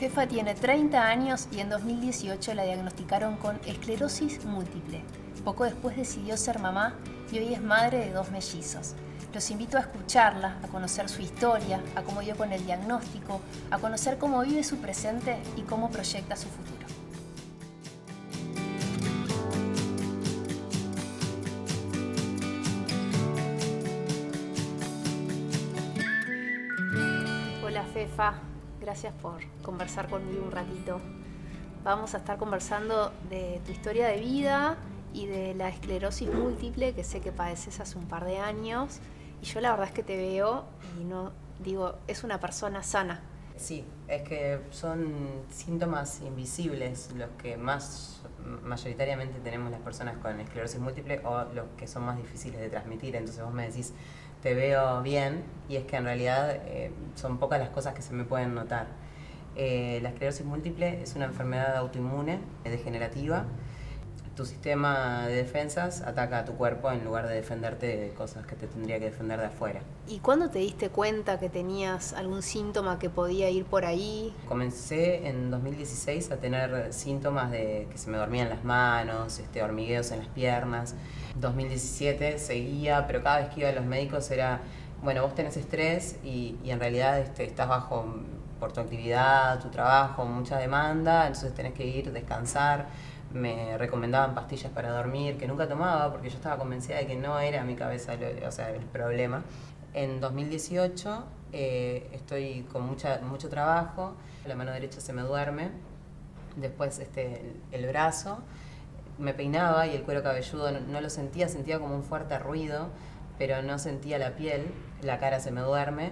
Fefa tiene 30 años y en 2018 la diagnosticaron con esclerosis múltiple. Poco después decidió ser mamá y hoy es madre de 2 mellizos. Los invito a escucharla, a conocer su historia, a cómo dio con el diagnóstico, a conocer cómo vive su presente y cómo proyecta su futuro. Hola Fefa, gracias por conversar conmigo un ratito. Vamos a estar conversando de tu historia de vida y de la esclerosis múltiple que sé que padeces hace un par de años. Y yo la verdad es que te veo y no digo, es una persona sana. Sí, es que son síntomas invisibles los que más mayoritariamente tenemos las personas con esclerosis múltiple o los que son más difíciles de transmitir. Entonces vos me decís, te veo bien, y es que en realidad son pocas las cosas que se me pueden notar. La esclerosis múltiple es una enfermedad autoinmune, degenerativa. Tu sistema de defensas ataca a tu cuerpo en lugar de defenderte de cosas que te tendría que defender de afuera. ¿Y cuándo te diste cuenta que tenías algún síntoma que podía ir por ahí? Comencé en 2016 a tener síntomas de que se me dormían las manos, hormigueos en las piernas. 2017 seguía, pero cada vez que iba a los médicos era, bueno, vos tenés estrés y en realidad estás bajo por tu actividad, tu trabajo, mucha demanda, entonces tenés que ir, descansar. Me recomendaban pastillas para dormir, que nunca tomaba porque yo estaba convencida de que no era mi cabeza el problema. En 2018 estoy con mucho trabajo, la mano derecha se me duerme, después el brazo, me peinaba y el cuero cabelludo no lo sentía como un fuerte ruido, pero no sentía la piel, la cara se me duerme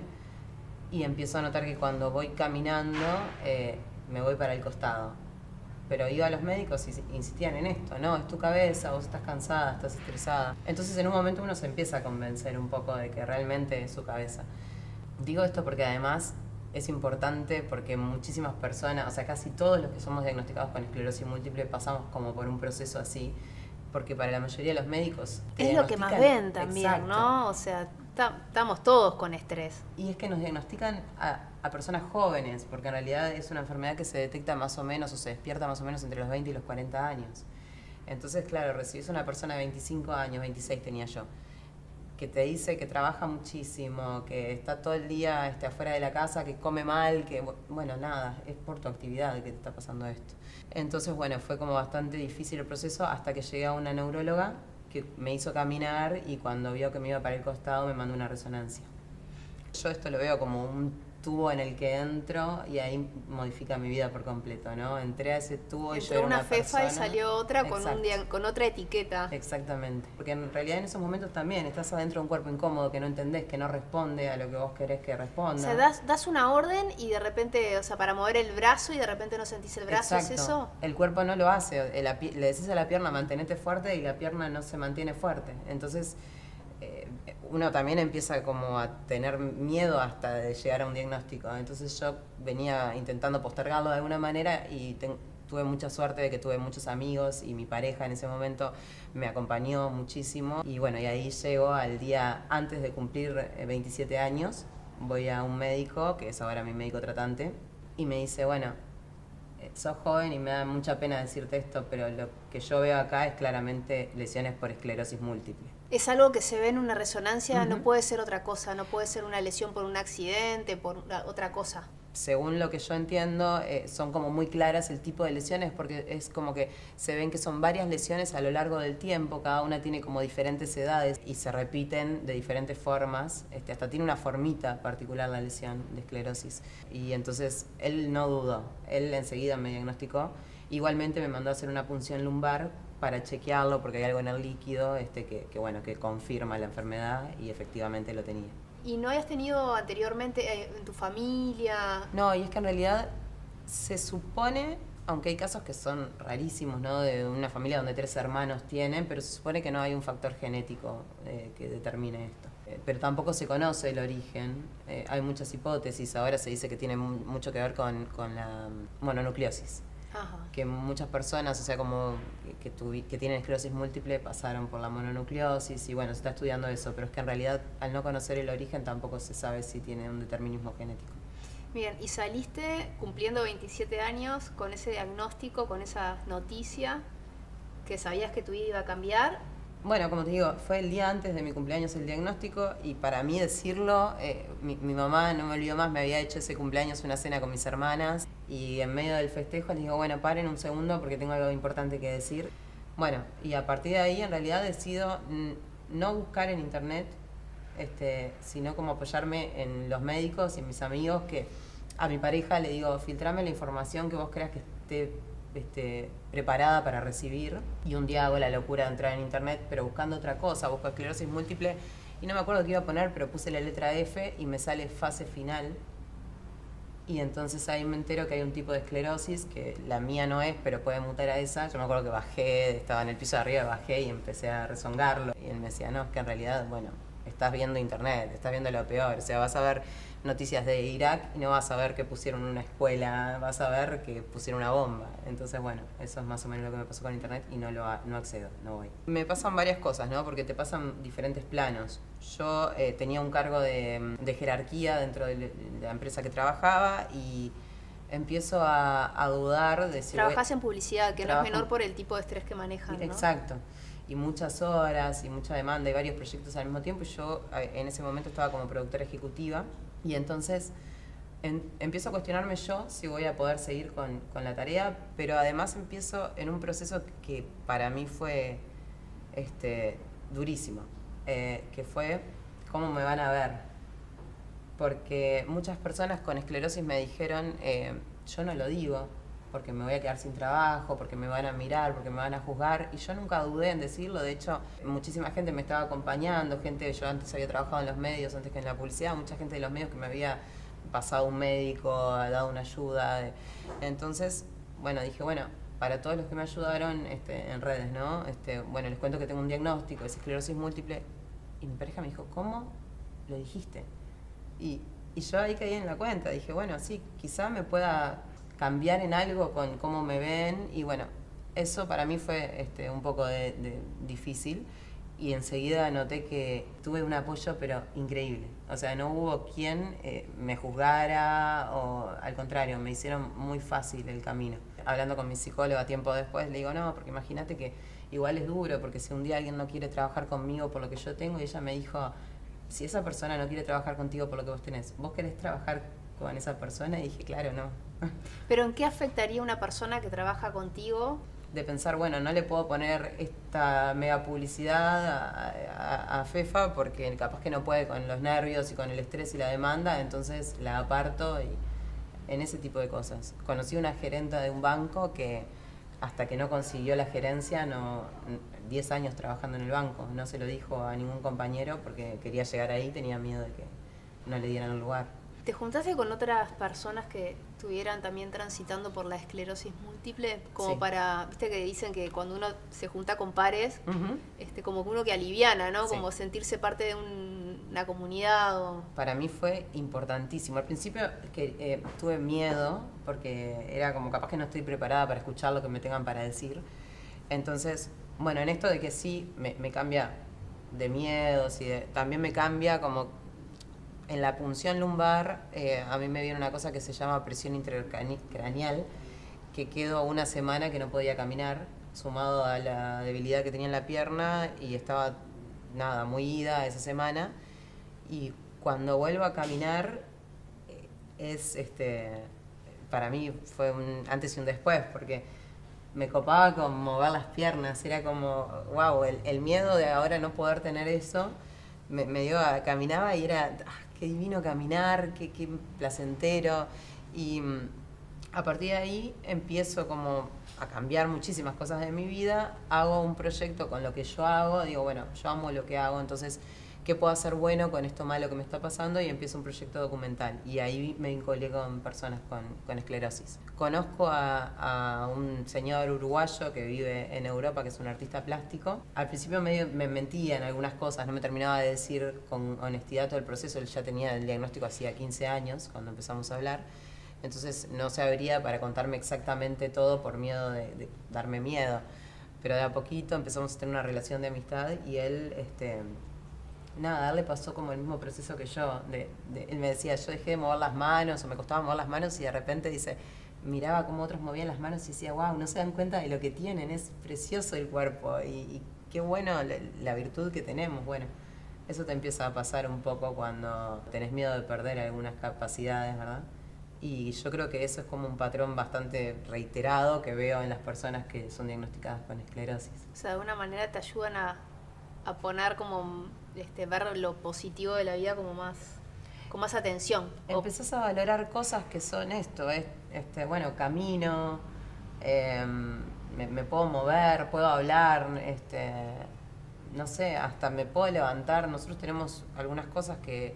y empiezo a notar que cuando voy caminando me voy para el costado. Pero iba a los médicos y insistían en esto, no, es tu cabeza, vos estás cansada, estás estresada. Entonces en un momento uno se empieza a convencer un poco de que realmente es su cabeza. Digo esto porque además es importante porque muchísimas personas, o sea, casi todos los que somos diagnosticados con esclerosis múltiple pasamos como por un proceso así, porque para la mayoría de los médicos es lo que más ven también, exacto, ¿no? O sea, estamos todos con estrés. Y es que nos diagnostican a personas jóvenes, porque en realidad es una enfermedad que se detecta más o menos o se despierta más o menos entre los 20 y los 40 años. Entonces, claro, recibís a una persona de 25 años, 26 tenía yo, que te dice que trabaja muchísimo, que está todo el día afuera de la casa, que come mal, que, bueno, nada, es por tu actividad que te está pasando esto. Entonces, bueno, fue como bastante difícil el proceso hasta que llegué a una neuróloga que me hizo caminar y cuando vio que me iba para el costado me mandó una resonancia. Yo esto lo veo como un tubo en el que entro y ahí modifica mi vida por completo, ¿no? Entré a ese tubo y yo era una Fefa persona, y salió otra con otra etiqueta. Exactamente. Porque en realidad en esos momentos también estás adentro de un cuerpo incómodo que no entendés, que no responde a lo que vos querés que responda. O sea, das una orden y de repente, o sea, para mover el brazo y de repente no sentís el brazo. Exacto. ¿Es eso? El cuerpo no lo hace. Le decís a la pierna mantenete fuerte y la pierna no se mantiene fuerte. Entonces uno también empieza como a tener miedo hasta de llegar a un diagnóstico. Entonces yo venía intentando postergarlo de alguna manera y tuve mucha suerte de que tuve muchos amigos y mi pareja en ese momento me acompañó muchísimo. Y bueno, y ahí llego al día antes de cumplir 27 años, voy a un médico, que es ahora mi médico tratante, y me dice, bueno, sos joven y me da mucha pena decirte esto, pero lo que yo veo acá es claramente lesiones por esclerosis múltiple. Es algo que se ve en una resonancia, no puede ser otra cosa, no puede ser una lesión por un accidente, por otra cosa. Según lo que yo entiendo, son como muy claras el tipo de lesiones porque es como que se ven que son varias lesiones a lo largo del tiempo, cada una tiene como diferentes edades y se repiten de diferentes formas, hasta tiene una formita particular la lesión de esclerosis. Y entonces él no dudó, él enseguida me diagnosticó, igualmente me mandó a hacer una punción lumbar para chequearlo porque hay algo en el líquido que confirma la enfermedad y efectivamente lo tenía. ¿Y no habías tenido anteriormente en tu familia? No, y es que en realidad se supone, aunque hay casos que son rarísimos, ¿no? De una familia donde 3 hermanos tienen, pero se supone que no hay un factor genético que determine esto. Pero tampoco se conoce el origen, hay muchas hipótesis, ahora se dice que tiene mucho que ver con la mononucleosis. Ajá. Que muchas personas, o sea, como que tienen esclerosis múltiple pasaron por la mononucleosis y bueno, se está estudiando eso, pero es que en realidad al no conocer el origen tampoco se sabe si tiene un determinismo genético. Bien, y saliste cumpliendo 27 años con ese diagnóstico, con esa noticia, que sabías que tu vida iba a cambiar. Bueno, como te digo, fue el día antes de mi cumpleaños el diagnóstico y para mí decirlo, mi mamá, no me olvido más, me había hecho ese cumpleaños una cena con mis hermanas y en medio del festejo les digo, bueno, paren un segundo porque tengo algo importante que decir. Bueno, y a partir de ahí en realidad decido no buscar en internet, sino como apoyarme en los médicos y en mis amigos, que a mi pareja le digo, filtrame la información que vos creas que esté preparada para recibir. Y un día hago la locura de entrar en internet, pero buscando otra cosa, busco esclerosis múltiple y no me acuerdo qué iba a poner, pero puse la letra F y me sale fase final. Y entonces ahí me entero que hay un tipo de esclerosis que la mía no es, pero puede mutar a esa. Yo me acuerdo que bajé, estaba en el piso de arriba, bajé y empecé a rezongarlo. Y él me decía, no, es que en realidad, bueno, estás viendo internet, estás viendo lo peor. O sea, vas a ver noticias de Irak y no vas a ver que pusieron una escuela, vas a ver que pusieron una bomba. Entonces, bueno, eso es más o menos lo que me pasó con internet y no accedo, no voy. Me pasan varias cosas, ¿no? Porque te pasan diferentes planos. Yo tenía un cargo de jerarquía dentro de la empresa que trabajaba y empiezo a dudar de si... Trabajás en publicidad, que no es menor por el tipo de estrés que manejan, ¿no? Exacto. Y muchas horas y mucha demanda y varios proyectos al mismo tiempo. Y yo en ese momento estaba como productora ejecutiva y entonces empiezo a cuestionarme yo si voy a poder seguir con la tarea, pero además empiezo en un proceso que para mí fue durísimo, que fue cómo me van a ver. Porque muchas personas con esclerosis me dijeron, yo no lo digo, porque me voy a quedar sin trabajo, porque me van a mirar, porque me van a juzgar, y yo nunca dudé en decirlo. De hecho, muchísima gente me estaba acompañando, yo antes había trabajado en los medios, antes que en la publicidad, mucha gente de los medios que me había pasado un médico, dado una ayuda. Entonces, bueno, dije, bueno, para todos los que me ayudaron en redes, ¿no? Bueno, les cuento que tengo un diagnóstico, es esclerosis múltiple, y mi pareja me dijo, ¿cómo lo dijiste? Y yo ahí caí en la cuenta, dije, bueno, sí, quizá me pueda cambiar en algo con cómo me ven, y bueno, eso para mí fue un poco de difícil, y enseguida noté que tuve un apoyo pero increíble, o sea, no hubo quien me juzgara, o al contrario, me hicieron muy fácil el camino. Hablando con mi psicóloga tiempo después, le digo, no, porque imagínate que igual es duro, porque si un día alguien no quiere trabajar conmigo por lo que yo tengo, y ella me dijo, si esa persona no quiere trabajar contigo por lo que vos tenés, ¿vos querés trabajar con esa persona? Y dije, claro, no. ¿Pero en qué afectaría una persona que trabaja contigo? De pensar, bueno, no le puedo poner esta mega publicidad a Fefa porque capaz que no puede con los nervios y con el estrés y la demanda, entonces la aparto, y en ese tipo de cosas. Conocí una gerenta de un banco que hasta que no consiguió la gerencia, 10 años trabajando en el banco, no se lo dijo a ningún compañero porque quería llegar ahí, tenía miedo de que no le dieran un lugar. ¿Te juntaste con otras personas que estuvieran también transitando por la esclerosis múltiple? Como sí. Para, viste que dicen que cuando uno se junta con pares, Uh-huh. como que uno que aliviana, ¿no? Sí. Como sentirse parte de una comunidad. Para mí fue importantísimo. Al principio que tuve miedo porque era como capaz que no estoy preparada para escuchar lo que me tengan para decir. Entonces, bueno, en esto de que sí me cambia de miedos y también me cambia como en la punción lumbar. A mí me viene una cosa que se llama presión intracraneal, que quedo una semana que no podía caminar, sumado a la debilidad que tenía en la pierna, y estaba muy ida esa semana. Y cuando vuelvo a caminar para mí fue un antes y un después, porque me copaba con mover las piernas, era como, wow, el miedo de ahora no poder tener eso, me dio caminaba y era, qué divino caminar, qué placentero. Y a partir de ahí empiezo como a cambiar muchísimas cosas de mi vida, hago un proyecto con lo que yo hago, digo, bueno, yo amo lo que hago, entonces, ¿qué puedo hacer bueno con esto malo que me está pasando? Y empiezo un proyecto documental. Y ahí me vinculé con personas con esclerosis. Conozco a un señor uruguayo que vive en Europa, que es un artista plástico. Al principio me mentía en algunas cosas, no me terminaba de decir con honestidad todo el proceso. Él ya tenía el diagnóstico hacía 15 años, cuando empezamos a hablar. Entonces no se abría para contarme exactamente todo por miedo de darme miedo. Pero de a poquito empezamos a tener una relación de amistad y él nada, a él le pasó como el mismo proceso que yo. Él me decía, yo dejé de mover las manos o me costaba mover las manos y de repente dice, miraba cómo otros movían las manos y decía, wow, no se dan cuenta de lo que tienen, es precioso el cuerpo y qué bueno la virtud que tenemos. Bueno, eso te empieza a pasar un poco cuando tenés miedo de perder algunas capacidades, ¿verdad? Y yo creo que eso es como un patrón bastante reiterado que veo en las personas que son diagnosticadas con esclerosis. O sea, de alguna manera te ayudan a poner como, ver lo positivo de la vida como más, con más atención. Empezás a valorar cosas que son esto, bueno, camino, me puedo mover, puedo hablar, no sé, hasta me puedo levantar. Nosotros tenemos algunas cosas que,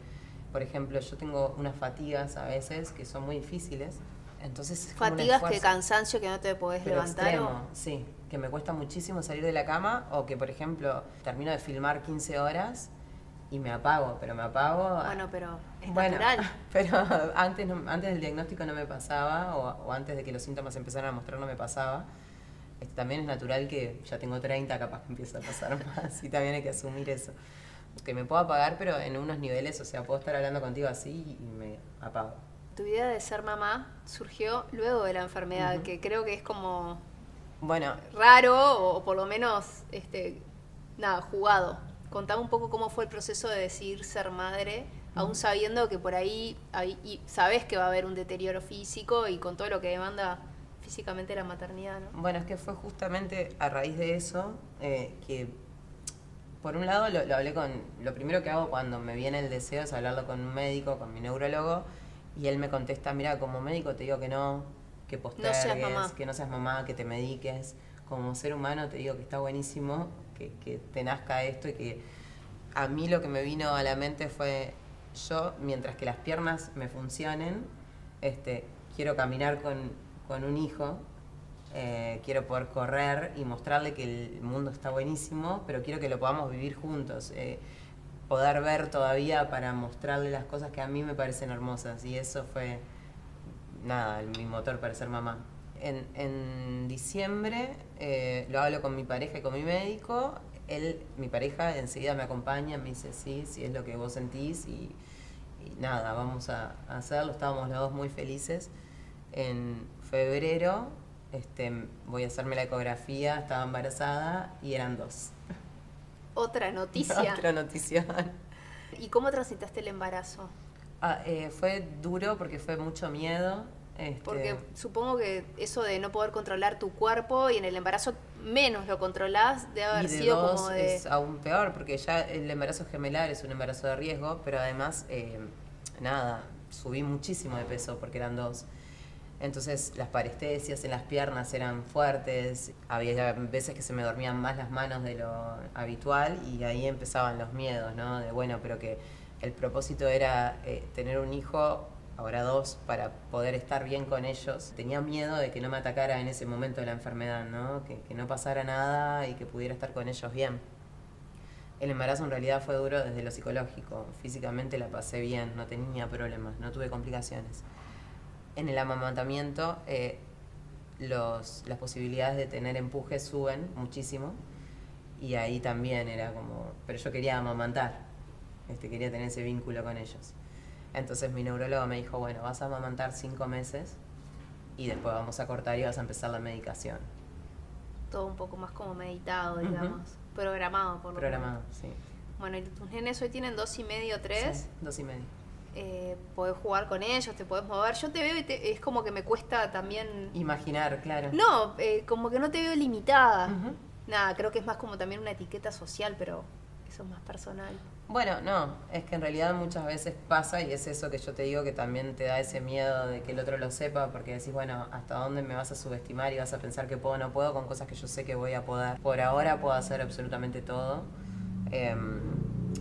por ejemplo, yo tengo unas fatigas a veces que son muy difíciles. Entonces, es como un ¿Fatigas, esfuerzo. que cansancio, que no te podés Pero levantar? extremo, sí, que me cuesta muchísimo salir de la cama o que, por ejemplo, termino de filmar 15 horas y me apago, pero me apago. Bueno, pero es Bueno, natural. pero antes del diagnóstico no me pasaba o antes de que los síntomas empezaran a mostrar no me pasaba. También es natural que ya tengo 30, capaz que empieza a pasar más y también hay que asumir eso. Que me puedo apagar, pero en unos niveles, o sea, puedo estar hablando contigo así y me apago. Tu idea de ser mamá surgió luego de la enfermedad, que creo que es como Bueno, raro o por lo menos, jugado. Contame un poco cómo fue el proceso de decidir ser madre, aún sabiendo que por ahí y sabés que va a haber un deterioro físico y con todo lo que demanda físicamente la maternidad, ¿no? Bueno, es que fue justamente a raíz de eso que, por un lado, lo hablé con... Lo primero que hago cuando me viene el deseo es hablarlo con un médico, con mi neurólogo, y él me contesta, mira, como médico te digo que no, que postergues, que no seas mamá, que te mediques. Como ser humano te digo que está buenísimo que te nazca esto y que a mí lo que me vino a la mente fue, yo, mientras que las piernas me funcionen, quiero caminar con un hijo, quiero poder correr y mostrarle que el mundo está buenísimo, pero quiero que lo podamos vivir juntos, poder ver todavía para mostrarle las cosas que a mí me parecen hermosas, y eso fue, nada, mi motor para ser mamá. En diciembre lo hablo con mi pareja y con mi médico. Mi pareja enseguida me acompaña, me dice sí es lo que vos sentís y nada, vamos a hacerlo. Estábamos los dos muy felices. En febrero voy a hacerme la ecografía, estaba embarazada y eran 2. Otra noticia. Otra noticia. ¿Y cómo transitaste el embarazo? Fue duro porque fue mucho miedo. Porque supongo que eso de no poder controlar tu cuerpo y en el embarazo menos lo controlás, debe haber sido 2 como de... es aún peor, porque ya el embarazo gemelar es un embarazo de riesgo, pero además, subí muchísimo de peso porque eran 2. Entonces las parestesias en las piernas eran fuertes, había veces que se me dormían más las manos de lo habitual y ahí empezaban los miedos, ¿no? De bueno, pero que el propósito era tener un hijo, ahora 2, para poder estar bien con ellos. Tenía miedo de que no me atacara en ese momento de la enfermedad, ¿no? Que no pasara nada y que pudiera estar con ellos bien. El embarazo en realidad fue duro desde lo psicológico, físicamente la pasé bien, no tenía problemas, no tuve complicaciones. En el amamantamiento las posibilidades de tener empuje suben muchísimo y ahí también era como, pero yo quería amamantar, quería tener ese vínculo con ellos. Entonces mi neurólogo me dijo, bueno, vas a amamantar 5 meses y después vamos a cortar y vas a empezar la medicación. Todo un poco más como meditado, digamos, programado por lo menos. Programado, sí. Bueno, y tus nenes hoy tienen 2 y medio, 3. Sí, 2 y medio. Podés jugar con ellos, te podés mover. Yo te veo y es como que me cuesta también... Imaginar, claro. No, como que no te veo limitada. Nada, creo que es más como también una etiqueta social, pero eso es más personal. Bueno, no, es que en realidad muchas veces pasa y es eso que yo te digo que también te da ese miedo de que el otro lo sepa porque decís, bueno, ¿hasta dónde me vas a subestimar y vas a pensar que puedo o no puedo con cosas que yo sé que voy a poder? Por ahora puedo hacer absolutamente todo.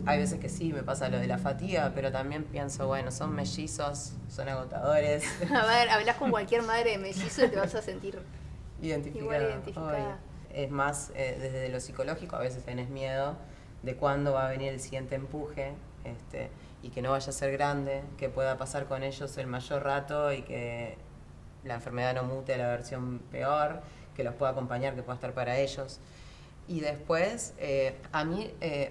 Hay veces que sí, me pasa lo de la fatiga, pero también pienso, bueno, son mellizos, son agotadores. A ver, hablas con cualquier madre de mellizo y te vas a sentir igual identificada. Es más, desde lo psicológico a veces tenés miedo de cuándo va a venir el siguiente empuje, y que no vaya a ser grande, que pueda pasar con ellos el mayor rato y que la enfermedad no mute a la versión peor, que los pueda acompañar, que pueda estar para ellos. Y después, a mí,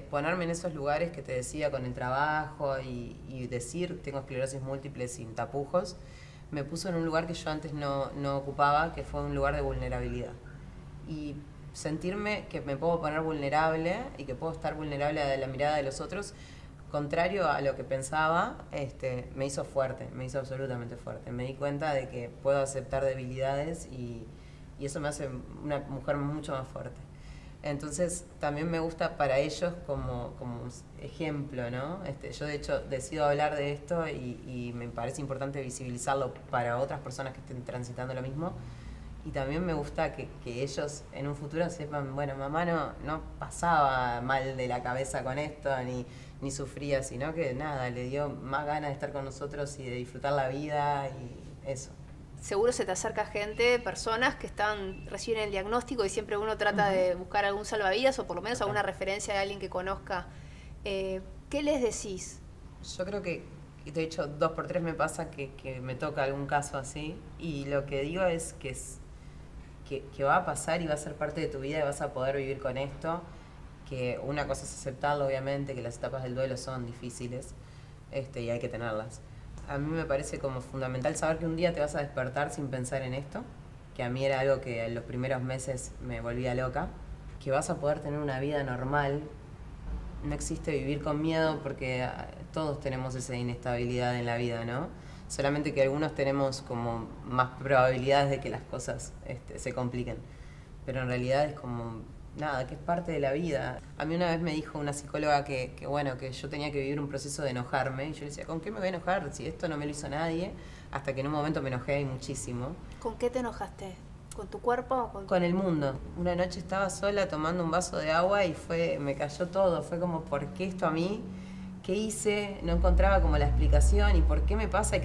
ponerme en esos lugares que te decía con el trabajo y decir tengo esclerosis múltiple sin tapujos, me puso en un lugar que yo antes no ocupaba, que fue un lugar de vulnerabilidad. Y sentirme que me puedo poner vulnerable y que puedo estar vulnerable a la mirada de los otros, contrario a lo que pensaba, me hizo fuerte, me hizo absolutamente fuerte. Me di cuenta de que puedo aceptar debilidades y eso me hace una mujer mucho más fuerte. Entonces también me gusta para ellos como ejemplo, ¿no? Yo de hecho decido hablar de esto y me parece importante visibilizarlo para otras personas que estén transitando lo mismo. Y también me gusta que ellos en un futuro sepan, bueno, mamá no pasaba mal de la cabeza con esto, ni sufría, sino que nada, le dio más ganas de estar con nosotros y de disfrutar la vida y eso. Seguro se te acerca gente, personas que reciben el diagnóstico y siempre uno trata de buscar algún salvavidas o por lo menos alguna referencia de alguien que conozca. ¿Qué les decís? Yo creo que, de hecho, 2 por 3 me pasa que me toca algún caso así y lo que digo es que va a pasar y va a ser parte de tu vida y vas a poder vivir con esto, que una cosa es aceptarlo, obviamente, que las etapas del duelo son difíciles y hay que tenerlas. A mí me parece como fundamental saber que un día te vas a despertar sin pensar en esto, que a mí era algo que en los primeros meses me volvía loca, que vas a poder tener una vida normal. No existe vivir con miedo porque todos tenemos esa inestabilidad en la vida, ¿no? Solamente que algunos tenemos como más probabilidades de que las cosas se compliquen. Pero en realidad es como, nada, que es parte de la vida. A mí una vez me dijo una psicóloga que bueno, que yo tenía que vivir un proceso de enojarme. Y yo le decía, ¿con qué me voy a enojar si esto no me lo hizo nadie? Hasta que en un momento me enojé y muchísimo. ¿Con qué te enojaste? ¿Con tu cuerpo o con...? Con el mundo. Una noche estaba sola tomando un vaso de agua y me cayó todo. Fue como, ¿por qué esto a mí? ¿Qué hice? No encontraba como la explicación y por qué me pasa.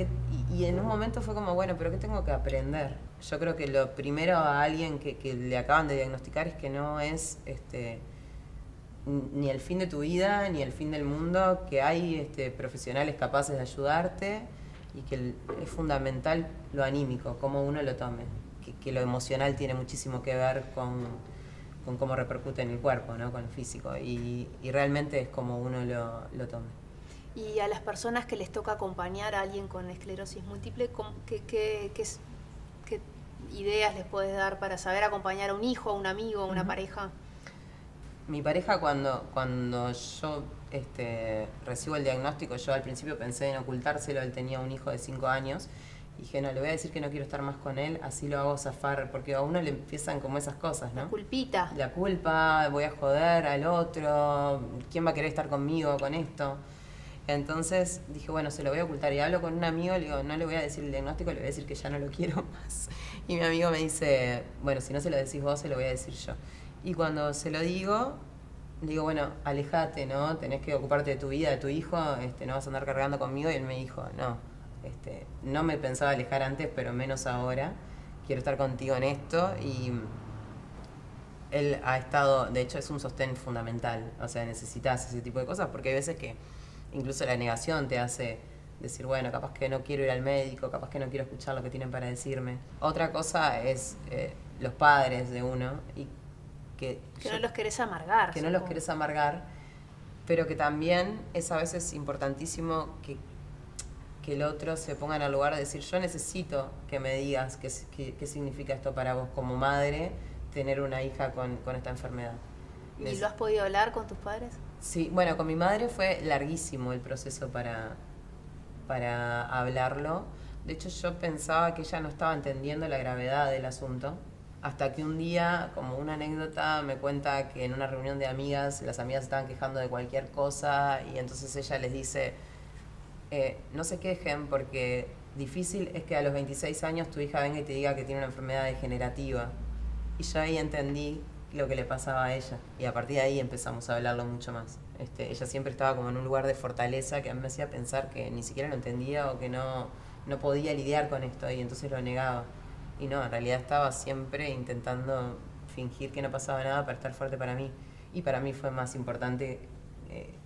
Y en un momento fue como, bueno, ¿pero qué tengo que aprender? Yo creo que lo primero a alguien que le acaban de diagnosticar es que no es ni el fin de tu vida, ni el fin del mundo, que hay profesionales capaces de ayudarte y que es fundamental lo anímico, cómo uno lo tome. Que lo emocional tiene muchísimo que ver con cómo repercute en el cuerpo, ¿no? Con lo físico. Y realmente es como uno lo tome. Y a las personas que les toca acompañar a alguien con esclerosis múltiple, ¿qué ideas les puedes dar para saber acompañar a un hijo, a un amigo, a una pareja? Mi pareja cuando yo recibo el diagnóstico, yo al principio pensé en ocultárselo, él tenía un hijo de 5 años, y dije, no, le voy a decir que no quiero estar más con él, así lo hago zafar, porque a uno le empiezan como esas cosas, ¿no? La culpita. La culpa, voy a joder al otro, ¿quién va a querer estar conmigo con esto? Entonces dije, bueno, se lo voy a ocultar. Y hablo con un amigo, le digo, no le voy a decir el diagnóstico, le voy a decir que ya no lo quiero más. Y mi amigo me dice, bueno, si no se lo decís vos, se lo voy a decir yo. Y cuando se lo digo, digo, bueno, alejate, ¿no? Tenés que ocuparte de tu vida, de tu hijo, no vas a andar cargando conmigo. Y él me dijo, no, no me pensaba alejar antes, pero menos ahora. Quiero estar contigo en esto. Y él ha estado, de hecho es un sostén fundamental. O sea, necesitas ese tipo de cosas porque hay veces que incluso la negación te hace decir, bueno, capaz que no quiero ir al médico, capaz que no quiero escuchar lo que tienen para decirme. Otra cosa es los padres de uno y que no los querés amargar. Que no los querés amargar, pero que también es a veces importantísimo que el otro se ponga en el lugar de decir, yo necesito que me digas qué significa esto para vos como madre, tener una hija con esta enfermedad. ¿Y lo has podido hablar con tus padres? Sí, bueno, con mi madre fue larguísimo el proceso para hablarlo. De hecho, yo pensaba que ella no estaba entendiendo la gravedad del asunto. Hasta que un día, como una anécdota, me cuenta que en una reunión de amigas, las amigas estaban quejando de cualquier cosa y entonces ella les dice, no se quejen porque difícil es que a los 26 años tu hija venga y te diga que tiene una enfermedad degenerativa. Y yo ahí entendí lo que le pasaba a ella. Y a partir de ahí empezamos a hablarlo mucho más. Ella siempre estaba como en un lugar de fortaleza que a mí me hacía pensar que ni siquiera lo entendía o que no podía lidiar con esto y entonces lo negaba. Y no, en realidad estaba siempre intentando fingir que no pasaba nada para estar fuerte para mí. Y para mí fue más importante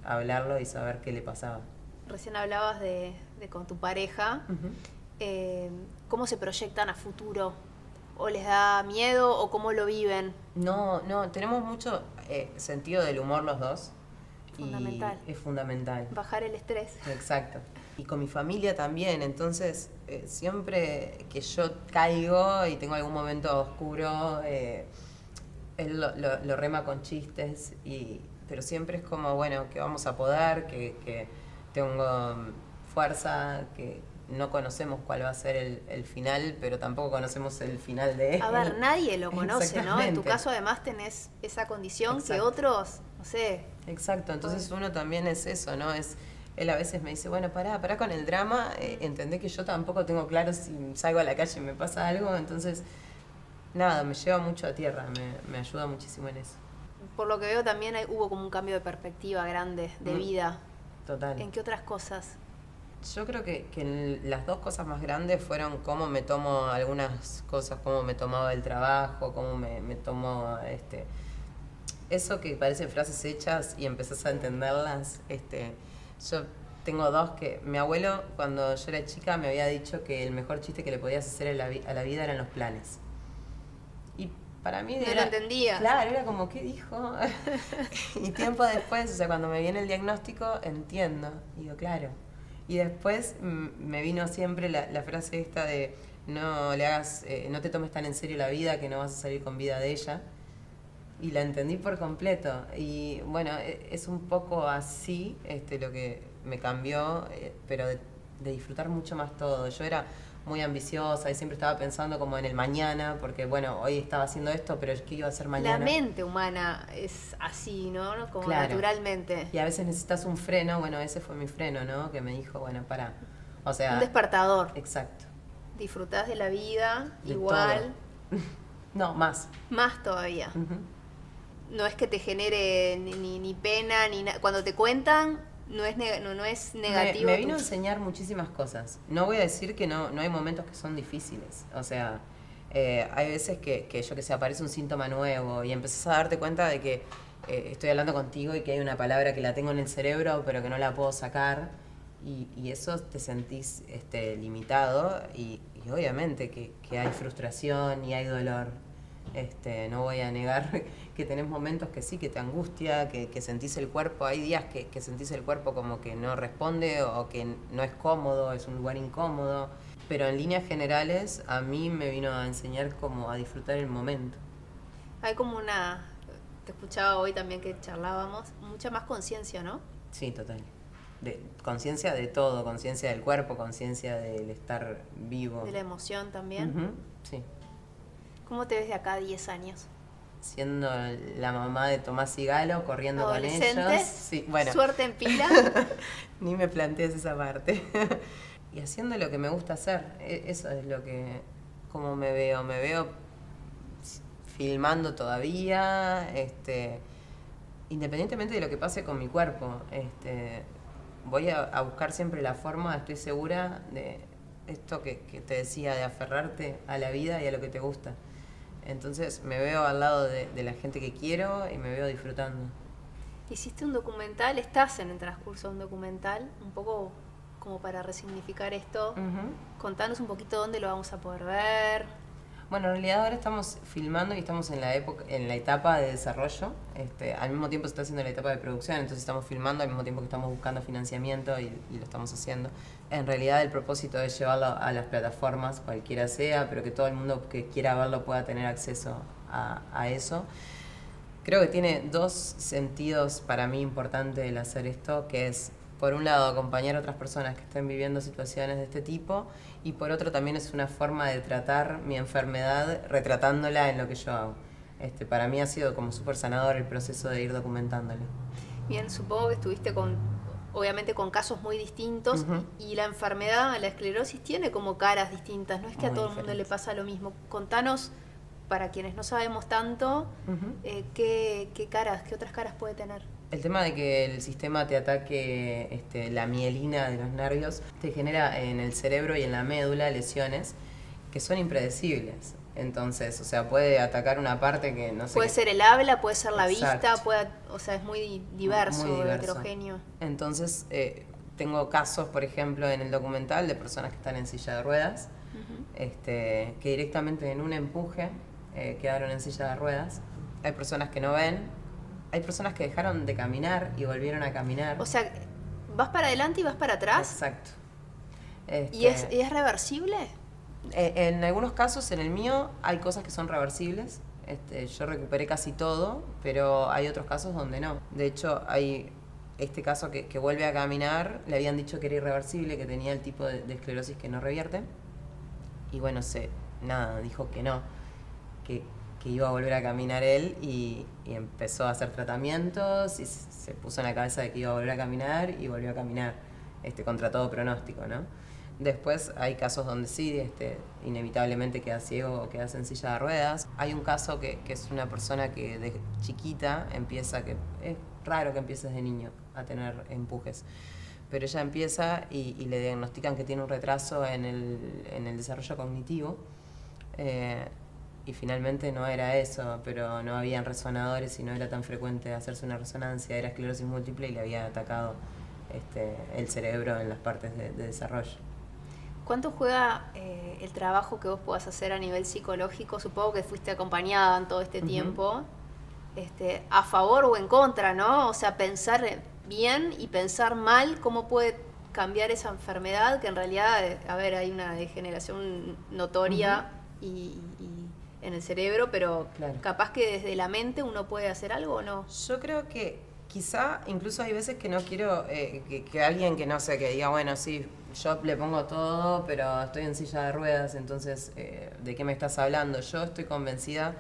hablarlo y saber qué le pasaba. Recién hablabas de con tu pareja. ¿Cómo se proyectan a futuro? ¿O les da miedo o cómo lo viven? No, tenemos mucho, sentido del humor los dos. Fundamental. Y es fundamental. Bajar el estrés. Exacto. Y con mi familia también, entonces siempre que yo caigo y tengo algún momento oscuro, él lo rema con chistes, pero siempre es como, bueno, que vamos a poder, que tengo fuerza, que no conocemos cuál va a ser el final, pero tampoco conocemos el final de él. A ver, nadie lo conoce, ¿no? En tu Exactamente. caso además tenés esa condición que Exacto. otros, no sé. Exacto, entonces uno también es eso, ¿no? Él a veces me dice, bueno, pará con el drama, entendé que yo tampoco tengo claro si salgo a la calle y me pasa algo, entonces, nada, me lleva mucho a tierra, me ayuda muchísimo en eso. Por lo que veo también hubo como un cambio de perspectiva grande, de vida. Total. ¿En qué otras cosas? Yo creo que las dos cosas más grandes fueron cómo me tomo algunas cosas, cómo me tomaba el trabajo, cómo me tomo eso que parecen frases hechas y empezás a entenderlas. Yo tengo dos que mi abuelo cuando yo era chica me había dicho que el mejor chiste que le podías hacer a la vida eran los planes. Y para mí No lo entendía. Claro, era como, ¿qué dijo? Y tiempo después, o sea, cuando me viene el diagnóstico, entiendo. Digo, claro. Y después me vino siempre la frase esta de no le hagas, no te tomes tan en serio la vida que no vas a salir con vida de ella. Y la entendí por completo. Y bueno, es un poco así lo que me cambió, pero de disfrutar mucho más todo. Yo era muy ambiciosa y siempre estaba pensando como en el mañana, porque bueno, hoy estaba haciendo esto, pero ¿qué iba a hacer mañana? La mente humana es así, ¿no? Como Claro. naturalmente. Y a veces necesitas un freno, bueno, ese fue mi freno, ¿no? Que me dijo, bueno, pará. O sea, Un despertador. exacto. Disfrutás de la vida De igual, No, más. más todavía. Ujú. No es que te genere ni pena, ni nada. Cuando te cuentan, no es negativo. Me vino a enseñar muchísimas cosas. No voy a decir que no hay momentos que son difíciles. O sea, hay veces que yo que sé, aparece un síntoma nuevo y empezás a darte cuenta de que estoy hablando contigo y que hay una palabra que la tengo en el cerebro pero que no la puedo sacar y eso te sentís limitado y obviamente que hay frustración y hay dolor. No voy a negar que tenés momentos que sí, que te angustia, que sentís el cuerpo, hay días que sentís el cuerpo como que no responde o que no es cómodo, es un lugar incómodo, pero en líneas generales a mí me vino a enseñar como a disfrutar el momento. Hay como te escuchaba hoy también que charlábamos, mucha más conciencia, ¿no? Sí, total. Conciencia de todo, conciencia del cuerpo, conciencia del estar vivo. De la emoción también. Ujú, sí. ¿Cómo te ves de acá a 10 años? Siendo la mamá de Tomás y Galo, corriendo con ellos. ¿Adolescentes? Sí, bueno. ¿Suerte en pila? Ni me plantees esa parte. Y haciendo lo que me gusta hacer. Eso es lo que, como me veo. Me veo filmando todavía, independientemente de lo que pase con mi cuerpo. Voy a buscar siempre la forma, estoy segura, de esto que te decía, de aferrarte a la vida y a lo que te gusta. Entonces me veo al lado de la gente que quiero y me veo disfrutando. Hiciste un documental, estás en el transcurso de un documental, un poco como para resignificar esto. Uh-huh. Contanos un poquito dónde lo vamos a poder ver. Bueno, en realidad ahora estamos filmando y estamos en la etapa de desarrollo. Al mismo tiempo se está haciendo la etapa de producción, entonces estamos filmando al mismo tiempo que estamos buscando financiamiento y lo estamos haciendo. En realidad el propósito es llevarlo a las plataformas, cualquiera sea, pero que todo el mundo que quiera verlo pueda tener acceso a eso. Creo que tiene dos sentidos para mí importantes el hacer esto, que es, por un lado, acompañar a otras personas que estén viviendo situaciones de este tipo, y por otro también es una forma de tratar mi enfermedad retratándola en lo que yo hago. Para mí ha sido como súper sanador el proceso de ir documentándolo. Bien, supongo que estuviste obviamente con casos muy distintos. Uh-huh. Y la enfermedad, la esclerosis, tiene como caras distintas, no es que Muy a todo el mundo le pasa lo mismo. Contanos, para quienes no sabemos tanto, Uh-huh. qué otras caras puede tener. El tema de que el sistema te ataque la mielina de los nervios te genera en el cerebro y en la médula lesiones que son impredecibles. Entonces, o sea, puede atacar una parte que no sé. Puede ser el habla, puede ser la Exacto. vista, o sea, es muy diverso, Muy diverso. heterogéneo. Entonces, tengo casos, por ejemplo, en el documental de personas que están en silla de ruedas, Uh-huh. que directamente en un empuje quedaron en silla de ruedas. Hay personas que no ven, hay personas que dejaron de caminar y volvieron a caminar. O sea, vas para adelante y vas para atrás. Exacto. ¿Y es reversible? En algunos casos, en el mío, hay cosas que son reversibles. Yo recuperé casi todo, pero hay otros casos donde no. De hecho, hay este caso que vuelve a caminar, le habían dicho que era irreversible, que tenía el tipo de esclerosis que no revierte. Y bueno, dijo que no, que iba a volver a caminar él y empezó a hacer tratamientos y se puso en la cabeza de que iba a volver a caminar y volvió a caminar contra todo pronóstico, ¿no? Después hay casos donde sí, inevitablemente queda ciego o queda en silla de ruedas. Hay un caso que es una persona que de chiquita es raro que empieces de niño a tener empujes, pero ella empieza y le diagnostican que tiene un retraso en el desarrollo cognitivo. Y finalmente no era eso, pero no habían resonadores y no era tan frecuente hacerse una resonancia, era esclerosis múltiple y le había atacado el cerebro en las partes de desarrollo. ¿Cuánto juega el trabajo que vos puedas hacer a nivel psicológico? Supongo que fuiste acompañada en todo este tiempo, a favor o en contra, ¿no? O sea, pensar bien y pensar mal, ¿cómo puede cambiar esa enfermedad? Que en realidad, hay una degeneración notoria y en el cerebro, pero claro, capaz que desde la mente uno puede hacer algo o no. Yo creo que quizá incluso hay veces que no quiero que alguien que no sé, que diga, bueno, sí, yo le pongo todo, pero estoy en silla de ruedas, entonces, ¿de qué me estás hablando? Yo estoy convencida,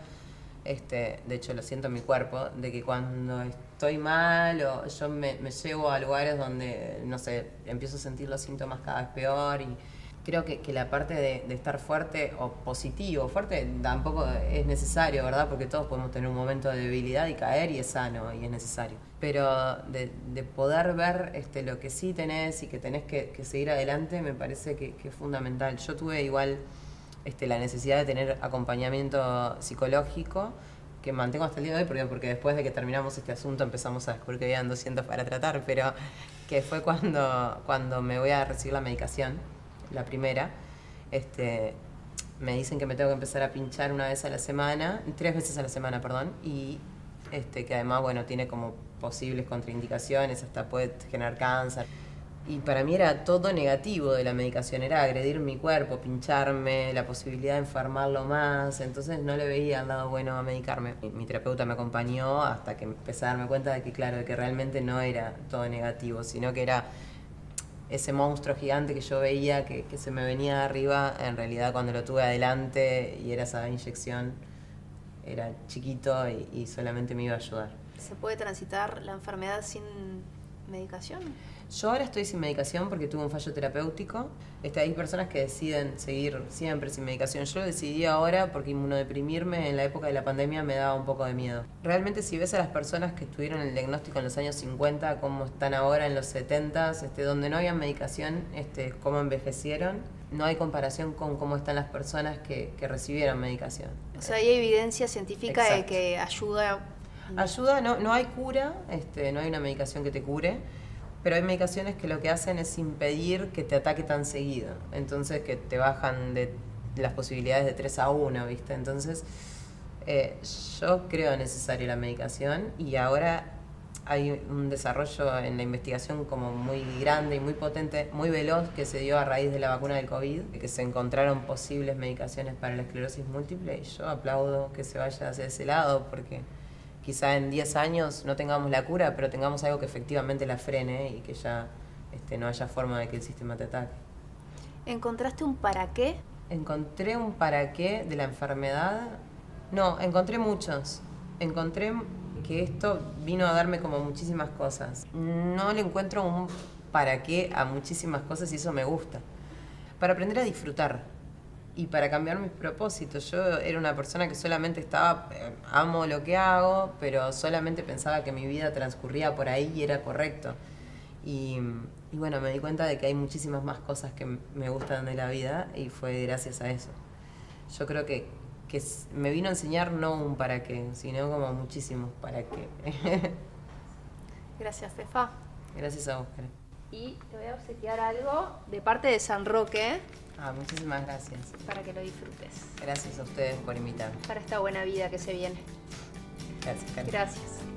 de hecho lo siento en mi cuerpo, de que cuando estoy mal o yo me llevo a lugares donde, no sé, empiezo a sentir los síntomas cada vez peor y creo que la parte de estar fuerte o positivo, fuerte tampoco es necesario, ¿verdad? Porque todos podemos tener un momento de debilidad y caer y es sano y es necesario. Pero de poder ver lo que sí tenés y que tenés que seguir adelante me parece que es fundamental. Yo tuve igual la necesidad de tener acompañamiento psicológico que mantengo hasta el día de hoy porque después de que terminamos este asunto empezamos a descubrir que habían 200 para tratar, pero que fue cuando me voy a recibir la medicación. La primera, me dicen que me tengo que empezar a pinchar 3 veces a la semana, perdón, y que además, bueno, tiene como posibles contraindicaciones, hasta puede generar cáncer. Y para mí era todo negativo de la medicación, era agredir mi cuerpo, pincharme, la posibilidad de enfermarlo más, entonces no le veía el lado bueno a medicarme. Mi terapeuta me acompañó hasta que empecé a darme cuenta de que, claro, de que realmente no era todo negativo, sino que era ese monstruo gigante que yo veía que se me venía de arriba, en realidad cuando lo tuve adelante y era esa inyección, era chiquito y solamente me iba a ayudar. ¿Se puede transitar la enfermedad sin medicación? Yo ahora estoy sin medicación porque tuve un fallo terapéutico. Hay personas que deciden seguir siempre sin medicación. Yo lo decidí ahora porque inmunodeprimirme en la época de la pandemia me daba un poco de miedo. Realmente si ves a las personas que tuvieron el diagnóstico en los años 50, cómo están ahora en los 70, donde no había medicación, cómo envejecieron, no hay comparación con cómo están las personas que recibieron medicación. O sea, hay evidencia científica de que ayuda. Ayuda, no hay cura, no hay una medicación que te cure. Pero hay medicaciones que lo que hacen es impedir que te ataque tan seguido. Entonces que te bajan de las posibilidades de 3 a 1, ¿viste? Entonces yo creo necesaria la medicación y ahora hay un desarrollo en la investigación como muy grande y muy potente, muy veloz que se dio a raíz de la vacuna del COVID, que se encontraron posibles medicaciones para la esclerosis múltiple y yo aplaudo que se vaya hacia ese lado porque quizá en 10 años no tengamos la cura, pero tengamos algo que efectivamente la frene y que ya no haya forma de que el sistema te ataque. ¿Encontraste un para qué? ¿Encontré un para qué de la enfermedad? No, encontré muchos. Encontré que esto vino a darme como muchísimas cosas. No le encuentro un para qué a muchísimas cosas y eso me gusta. Para aprender a disfrutar. Y para cambiar mis propósitos. Yo era una persona que solamente amo lo que hago, pero solamente pensaba que mi vida transcurría por ahí y era correcto. Y bueno, me di cuenta de que hay muchísimas más cosas que me gustan de la vida y fue gracias a eso. Yo creo que me vino a enseñar no un para qué, sino como muchísimos para qué. Gracias, Fefa. Gracias a vos, Karen. Y te voy a obsequiar algo de parte de San Roque. Muchísimas gracias. Para que lo disfrutes. Gracias a ustedes por invitarme. Para esta buena vida que se viene. Gracias, Karen. Gracias.